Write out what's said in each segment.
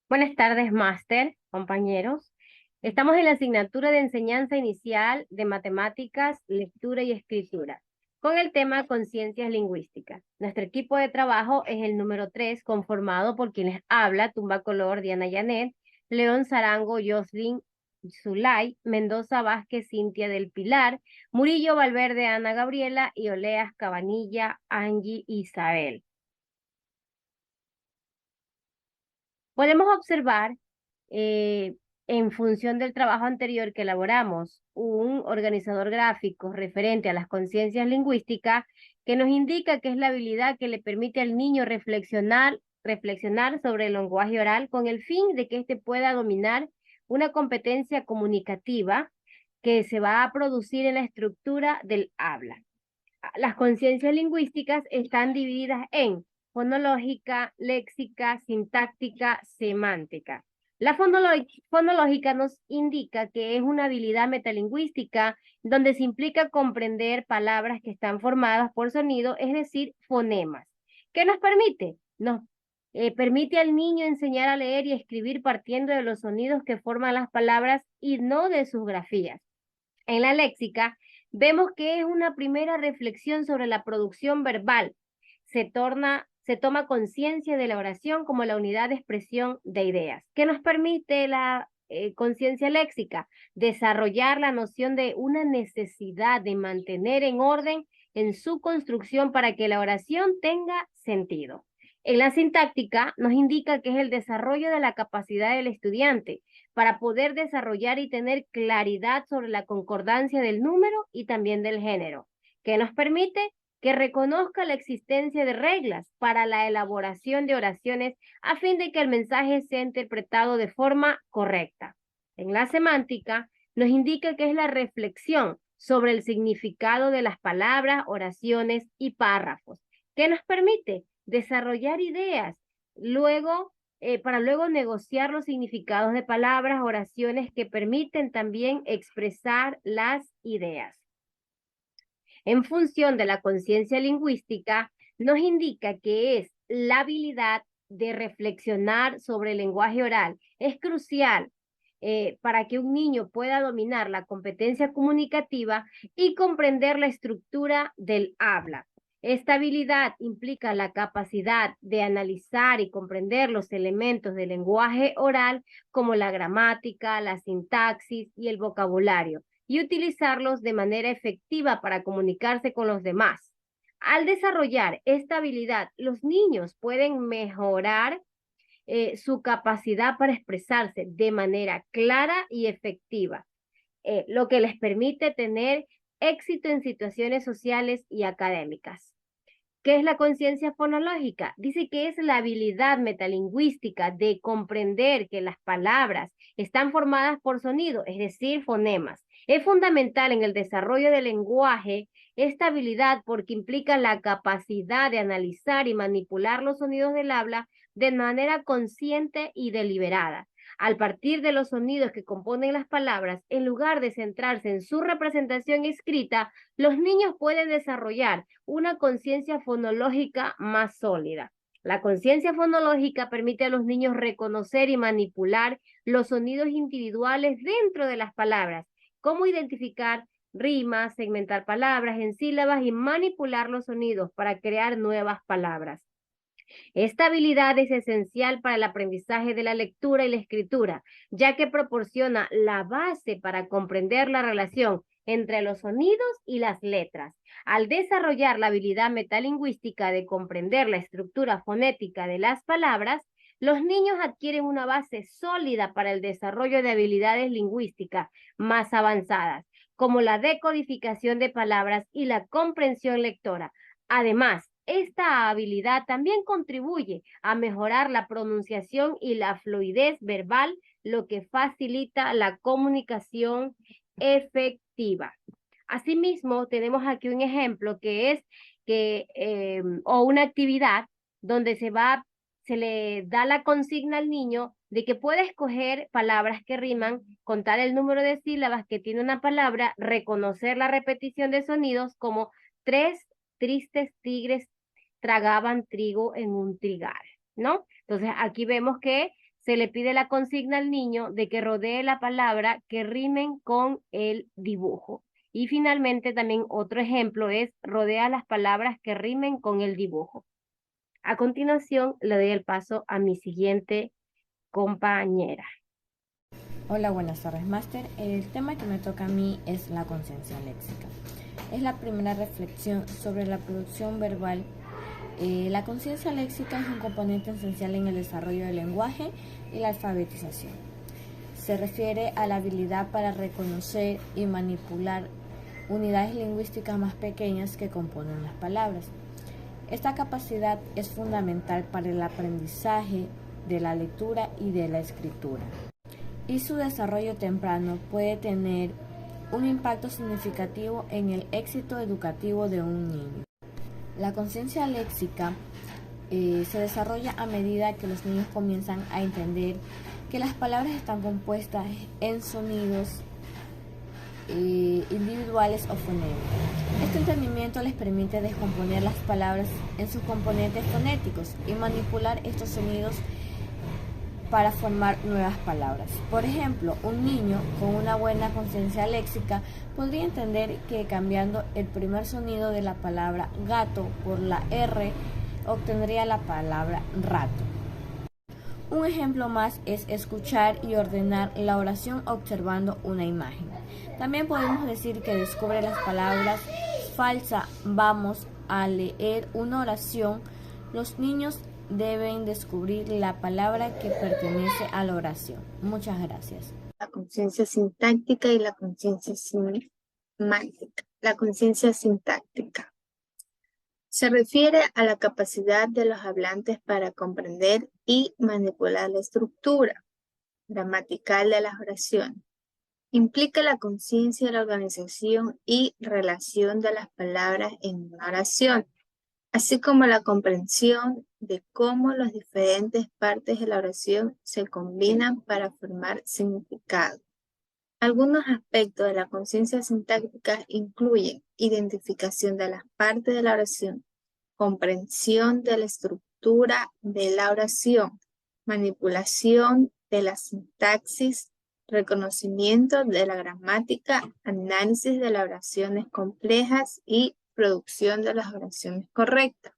Buenas tardes, máster, compañeros. Estamos en la asignatura de enseñanza inicial de matemáticas, lectura y escritura, con el tema conciencias lingüísticas. Nuestro equipo de trabajo es el número 3, conformado por quienes habla, Tumba Color, Diana Yanet, León Zarango, Jocelyn Zulay, Mendoza Vázquez, Cintia del Pilar, Murillo Valverde, Ana Gabriela y Oleas Cabanilla, Angie Isabel. Podemos observar, eh, en función del trabajo anterior que elaboramos, un organizador gráfico referente a las conciencias lingüísticas que nos indica que es la habilidad que le permite al niño reflexionar sobre el lenguaje oral con el fin de que éste pueda dominar una competencia comunicativa que se va a producir en la estructura del habla. Las conciencias lingüísticas están divididas en fonológica, léxica, sintáctica, semántica. La fonológica nos indica que es una habilidad metalingüística donde se implica comprender palabras que están formadas por sonido, es decir, fonemas. ¿Qué nos permite? Nos permite al niño enseñar a leer y escribir partiendo de los sonidos que forman las palabras y no de sus grafías. En la léxica, vemos que es una primera reflexión sobre la producción verbal. Se toma conciencia de la oración como la unidad de expresión de ideas. ¿Qué nos permite la conciencia léxica? Desarrollar la noción de una necesidad de mantener en orden en su construcción para que la oración tenga sentido. En la sintáctica nos indica que es el desarrollo de la capacidad del estudiante para poder desarrollar y tener claridad sobre la concordancia del número y también del género, que nos permite que reconozca la existencia de reglas para la elaboración de oraciones a fin de que el mensaje sea interpretado de forma correcta. En la semántica, nos indica que es la reflexión sobre el significado de las palabras, oraciones y párrafos, que nos permite desarrollar ideas, para luego negociar los significados de palabras, oraciones que permiten también expresar las ideas. En función de la conciencia lingüística, nos indica que es la habilidad de reflexionar sobre el lenguaje oral. Es crucial para que un niño pueda dominar la competencia comunicativa y comprender la estructura del habla. Esta habilidad implica la capacidad de analizar y comprender los elementos del lenguaje oral como la gramática, la sintaxis y el vocabulario y utilizarlos de manera efectiva para comunicarse con los demás. Al desarrollar esta habilidad, los niños pueden mejorar su capacidad para expresarse de manera clara y efectiva, lo que les permite tener éxito en situaciones sociales y académicas. ¿Qué es la conciencia fonológica? Dice que es la habilidad metalingüística de comprender que las palabras están formadas por sonido, es decir, fonemas. Es fundamental en el desarrollo del lenguaje esta habilidad porque implica la capacidad de analizar y manipular los sonidos del habla de manera consciente y deliberada. Al partir de los sonidos que componen las palabras, en lugar de centrarse en su representación escrita, los niños pueden desarrollar una conciencia fonológica más sólida. La conciencia fonológica permite a los niños reconocer y manipular los sonidos individuales dentro de las palabras, cómo identificar rimas, segmentar palabras en sílabas y manipular los sonidos para crear nuevas palabras. Esta habilidad es esencial para el aprendizaje de la lectura y la escritura, ya que proporciona la base para comprender la relación entre los sonidos y las letras. Al desarrollar la habilidad metalingüística de comprender la estructura fonética de las palabras, los niños adquieren una base sólida para el desarrollo de habilidades lingüísticas más avanzadas, como la decodificación de palabras y la comprensión lectora. Además, esta habilidad también contribuye a mejorar la pronunciación y la fluidez verbal, lo que facilita la comunicación efectiva. Asimismo, tenemos aquí un ejemplo que es o una actividad donde se le da la consigna al niño de que puede escoger palabras que riman, contar el número de sílabas que tiene una palabra, reconocer la repetición de sonidos como tres tristes tigres tragaban trigo en un trigal, ¿no? Entonces aquí vemos que se le pide la consigna al niño de que rodee la palabra que rimen con el dibujo. Y finalmente también otro ejemplo es rodea las palabras que rimen con el dibujo. A continuación le doy el paso a mi siguiente compañera. Hola, buenas tardes, Máster. El tema que me toca a mí es la conciencia léxica. Es la primera reflexión sobre la producción verbal. La conciencia léxica es un componente esencial en el desarrollo del lenguaje y la alfabetización. Se refiere a la habilidad para reconocer y manipular unidades lingüísticas más pequeñas que componen las palabras. Esta capacidad es fundamental para el aprendizaje de la lectura y de la escritura, y su desarrollo temprano puede tener un impacto significativo en el éxito educativo de un niño. La conciencia léxica se desarrolla a medida que los niños comienzan a entender que las palabras están compuestas en sonidos individuales o fonémicos. Este entendimiento les permite descomponer las palabras en sus componentes fonéticos y manipular estos sonidos para formar nuevas palabras. Por ejemplo, un niño con una buena conciencia léxica podría entender que cambiando el primer sonido de la palabra gato por la R obtendría la palabra rato. Un ejemplo más es escuchar y ordenar la oración observando una imagen. También podemos decir que descubre las palabras falsa. Vamos a leer una oración. Los niños deben descubrir la palabra que pertenece a la oración. Muchas gracias. La conciencia sintáctica y la conciencia semántica. La conciencia sintáctica se refiere a la capacidad de los hablantes para comprender y manipular la estructura gramatical de las oraciones. Implica la conciencia de la organización y relación de las palabras en una oración, así como la comprensión de cómo las diferentes partes de la oración se combinan para formar significado. Algunos aspectos de la conciencia sintáctica incluyen identificación de las partes de la oración, comprensión de la estructura de la oración, manipulación de la sintaxis, reconocimiento de la gramática, análisis de las oraciones complejas y producción de las oraciones correctas.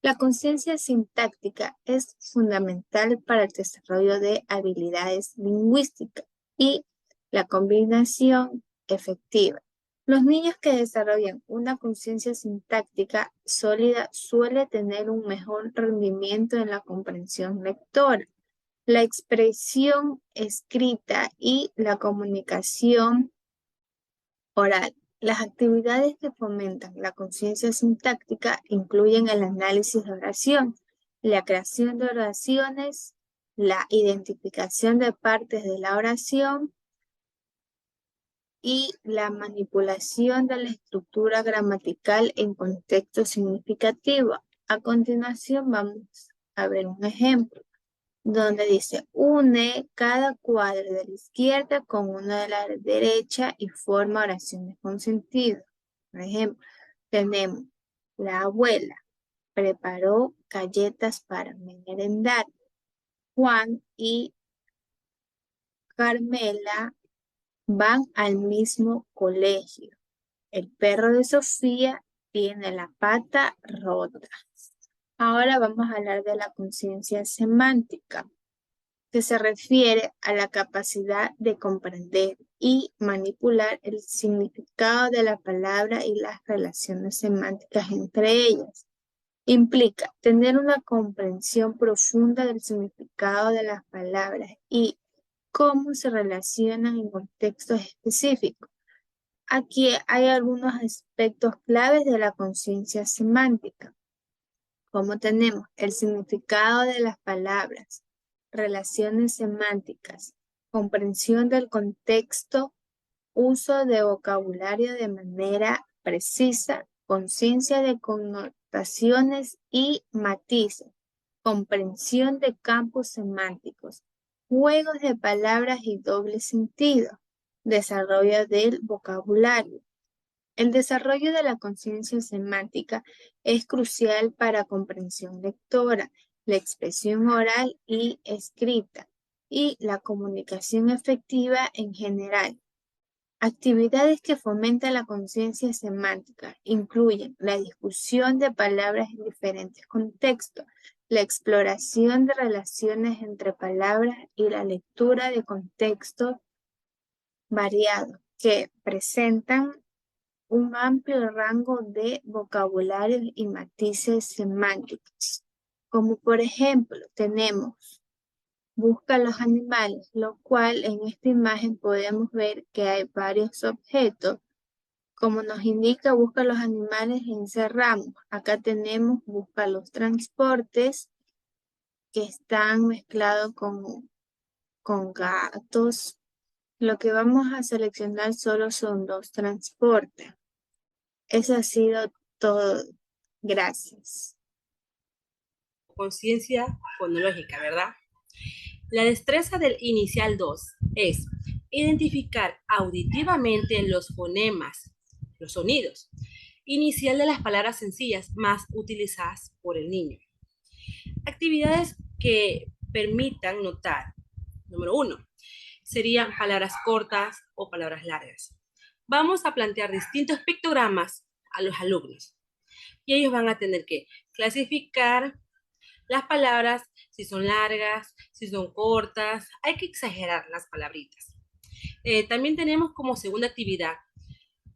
La conciencia sintáctica es fundamental para el desarrollo de habilidades lingüísticas y la combinación efectiva. Los niños que desarrollan una conciencia sintáctica sólida suelen tener un mejor rendimiento en la comprensión lectora, la expresión escrita y la comunicación oral. Las actividades que fomentan la conciencia sintáctica incluyen el análisis de oración, la creación de oraciones, la identificación de partes de la oración y la manipulación de la estructura gramatical en contexto significativo. A continuación vamos a ver un ejemplo donde dice, une cada cuadro de la izquierda con uno de la derecha y forma oraciones con sentido. Por ejemplo, tenemos, la abuela preparó galletas para merendar. Juan y Carmela van al mismo colegio. El perro de Sofía tiene la pata rota. Ahora vamos a hablar de la conciencia semántica, que se refiere a la capacidad de comprender y manipular el significado de la palabra y las relaciones semánticas entre ellas. Implica tener una comprensión profunda del significado de las palabras y cómo se relacionan en contextos específicos. Aquí hay algunos aspectos claves de la conciencia semántica, como tenemos el significado de las palabras, relaciones semánticas, comprensión del contexto, uso de vocabulario de manera precisa, conciencia de connotaciones y matices, comprensión de campos semánticos, juegos de palabras y doble sentido, desarrollo del vocabulario. El desarrollo de la conciencia semántica es crucial para comprensión lectora, la expresión oral y escrita, y la comunicación efectiva en general. Actividades que fomentan la conciencia semántica incluyen la discusión de palabras en diferentes contextos, la exploración de relaciones entre palabras y la lectura de contextos variados que presentan un amplio rango de vocabularios y matices semánticos. Como por ejemplo, tenemos busca los animales, lo cual en esta imagen podemos ver que hay varios objetos. Como nos indica busca los animales, encerramos. Acá tenemos busca los transportes que están mezclados con gatos. Lo que vamos a seleccionar solo son los transportes. Eso ha sido todo. Gracias. Conciencia fonológica, ¿verdad? La destreza del inicial 2 es identificar auditivamente los fonemas, los sonidos, inicial de las palabras sencillas más utilizadas por el niño. Actividades que permitan notar. Número 1. Serían palabras cortas o palabras largas. Vamos a plantear distintos pictogramas a los alumnos y ellos van a tener que clasificar las palabras, si son largas, si son cortas, hay que exagerar las palabritas. También tenemos como segunda actividad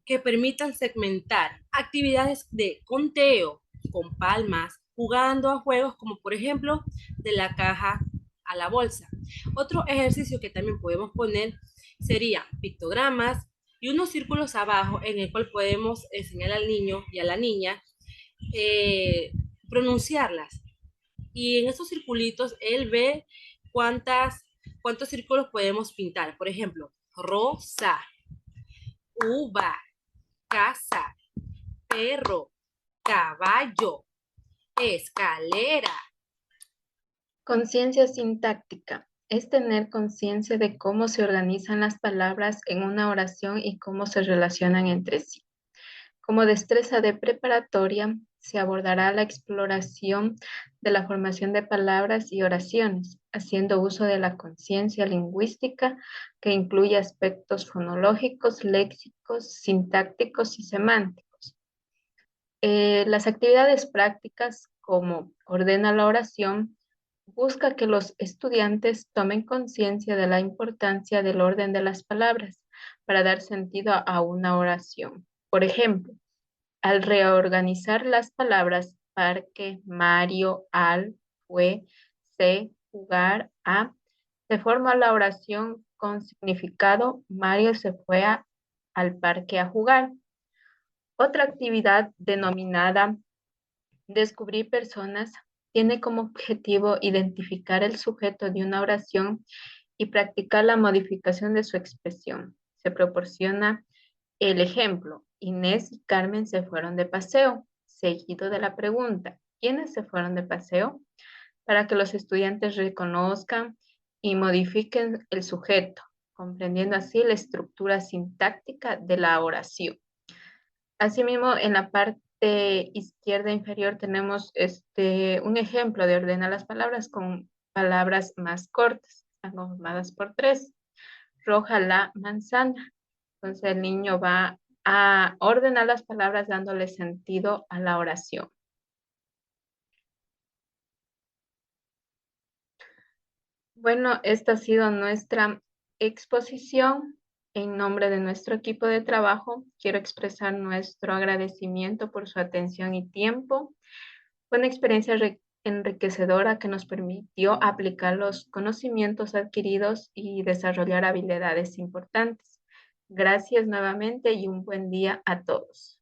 que permitan segmentar actividades de conteo con palmas, jugando a juegos como por ejemplo de la caja a la bolsa. Otro ejercicio que también podemos poner sería pictogramas y unos círculos abajo en el cual podemos enseñar al niño y a la niña pronunciarlas. Y en esos circulitos él ve cuántos círculos podemos pintar. Por ejemplo, rosa, uva, casa, perro, caballo, escalera. Conciencia sintáctica es tener conciencia de cómo se organizan las palabras en una oración y cómo se relacionan entre sí. Como destreza de preparatoria, se abordará la exploración de la formación de palabras y oraciones, haciendo uso de la conciencia lingüística que incluye aspectos fonológicos, léxicos, sintácticos y semánticos. Las actividades prácticas como ordena la oración, busca que los estudiantes tomen conciencia de la importancia del orden de las palabras para dar sentido a una oración. Por ejemplo, al reorganizar las palabras parque, Mario, al, fue, se, jugar, a, se forma la oración con significado Mario se fue al parque a jugar. Otra actividad denominada descubrir personas tiene como objetivo identificar el sujeto de una oración y practicar la modificación de su expresión. Se proporciona el ejemplo, Inés y Carmen se fueron de paseo, seguido de la pregunta, ¿quiénes se fueron de paseo? Para que los estudiantes reconozcan y modifiquen el sujeto, comprendiendo así la estructura sintáctica de la oración. Asimismo, en la parte izquierda inferior tenemos un ejemplo de ordenar las palabras con palabras más cortas, están conformadas por 3. Roja la manzana. Entonces el niño va a ordenar las palabras dándole sentido a la oración. Bueno, esta ha sido nuestra exposición. En nombre de nuestro equipo de trabajo, quiero expresar nuestro agradecimiento por su atención y tiempo. Fue una experiencia enriquecedora que nos permitió aplicar los conocimientos adquiridos y desarrollar habilidades importantes. Gracias nuevamente y un buen día a todos.